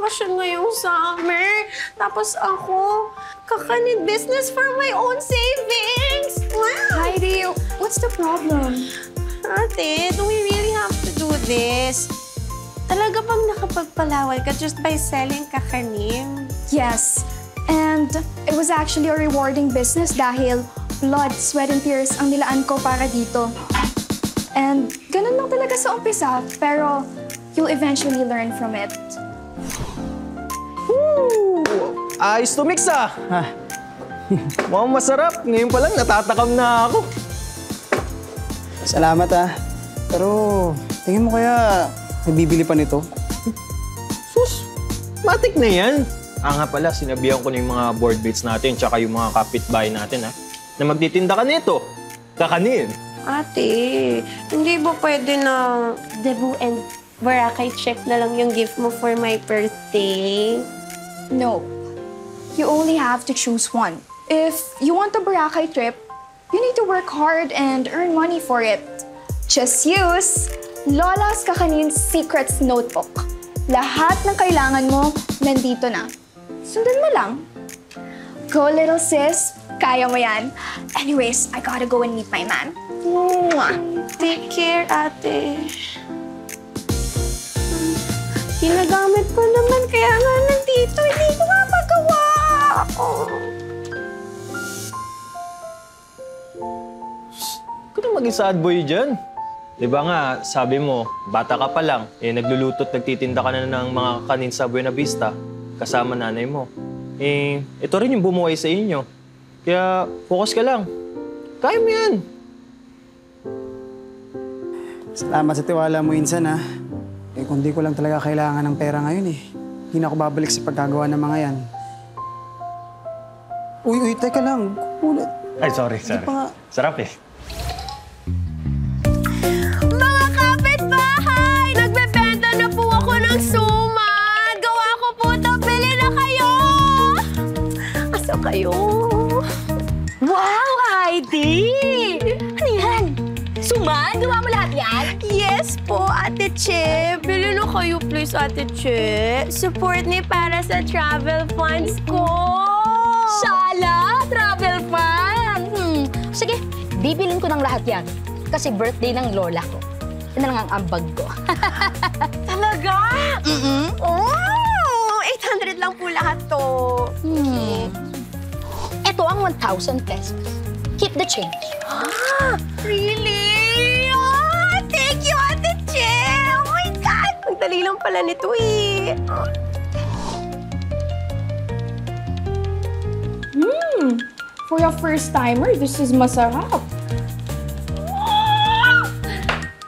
bakasyon ngayong summer. Tapos ako, kakanin business for my own savings. Wow! Heidi, what's the problem? Ate, do we really have to do this? Talaga bang nakapagpalaway ka just by selling kakanin? Yes. And it was actually a rewarding business dahil blood, sweat, and tears ang nilaan ko para dito. And ganun lang talaga sa umpisa, pero you'll eventually learn from it. Woo! Ayos to mix ah! Mukhang masarap. Ngayon pa lang natatakam na ako. Salamat ah. Pero tingin mo kaya may bibili pa nito? Sus, matik na yan. Nga pala, sinabihan ko na yung mga board mates natin tsaka yung mga kapitbahay natin na magtitinda ka nito. Kakanin. Ate, hindi ba pwede na Cebu and Boracay trip na lang yung gift mo for my birthday? No. You only have to choose one. If you want the Boracay trip, you need to work hard and earn money for it. Just use Lola's Kakanin's Secrets Notebook. Lahat ng kailangan mo, nandito na. Sundan mo lang. Go, little sis. Kaya mo yan. Anyways, I gotta go and meet my man. Mwah. Take care, ate. Ginagamit ko naman, kaya nga nandito. Hindi ko nga magawa. Huwag ka na maging sad boy dyan. Di ba nga, sabi mo, bata ka pa lang, nagluluto at nagtitinda ka na ng mga kanin sa Buena Vista kasama nanay mo. Ito rin yung bumuhay sa inyo. Kaya focus ka lang. Kaya mo yan. Salamat sa tiwala mo, Insan ah. Kung di ko lang talaga kailangan ng pera ngayon eh. Hindi na ako babalik sa paggagawa ng mga yan. Uy, teka lang. Kulat. Ay, sorry. pa- Sarap eh. Mga kapitbahay! Nagbebenta na po ako ng suman! Gawa ko po ito! Bili na kayo! Asa kayo? Wow, Heidi! Ano yan? Suman? Gawa mo lahat yan? Yes po, Ate Che. Bili na kayo, please, Ate Che. Support ni para sa travel funds ko. Shala! Travel fund! Sige, bibilin ko ng lahat yan. Kasi birthday ng lola ko. Yan na lang ang ambag ko. Talaga? Oh! 800 lang po lahat to. Ito ang 1,000 pesos. Keep the change. Really? Oh, thank you, Ate Che! Oh my God! Ang dali lang pala nito eh. For a first-timer, this is masarap.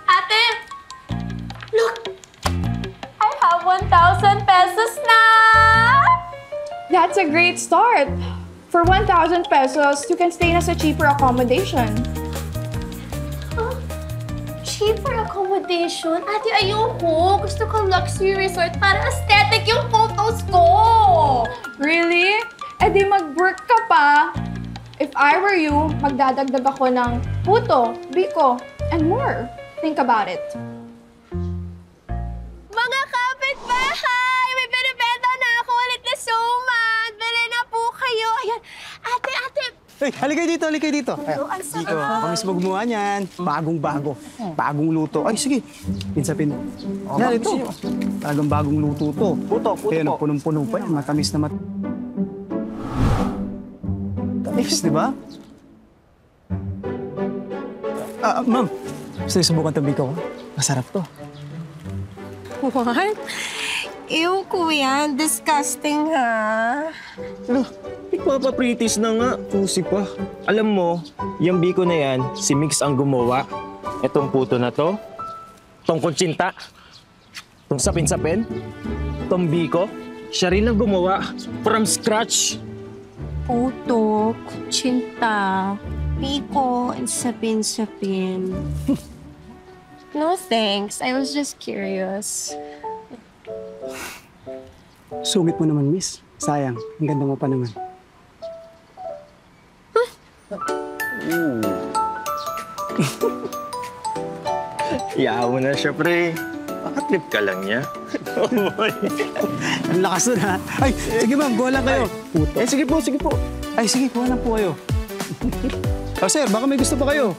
Ate! Look! I have 1,000 pesos na! That's a great start. For 1,000 pesos, you can stay in a cheaper accommodation. Cheaper accommodation? Ate, ayoko. Gusto ko luxury resort para aesthetic yung photos ko. Really? Eh di mag-work ka pa. If I were you, magdadagdag ako ng puto, biko, and more. Think about it. Mga kapitbahay! May binibenta na ako ulit na suman! Bili na po kayo! Ayan, ate! Hey, halika dito. Ang sarap. Dito, ako mismo gumawa niyan. Bagong-bago. Bagong luto. Ay, sige. Pinsapin. Yan, ito. Talagang bagong luto to. Puto. Kaya punong-puno pa yan. Matamis na Tamis, di ba? Ma'am. Gusto niyo subukan ito biko ko? Masarap to. What? Ew, kuya. Disgusting, ha? Ano? Ipapa-pretties na nga. Pusi pa. Alam mo, yung biko na yan, si Mix ang gumawa. Itong puto na to, itong kutsinta, itong sapin-sapin, itong biko, siya rin ang gumawa from scratch. Puto, kutsinta, biko, and sapin-sapin. No thanks. I was just curious. Sungit mo naman, miss. Sayang, ang ganda mo pa naman. Iyaw mo na siya, pre. Nakatrip ka lang niya. Ang lakas nun, ha? Ay, sige ma'am, kuha lang kayo. Sige po, sige po. Ay, sige, kuha lang po kayo. Oh, sir, baka may gusto pa kayo.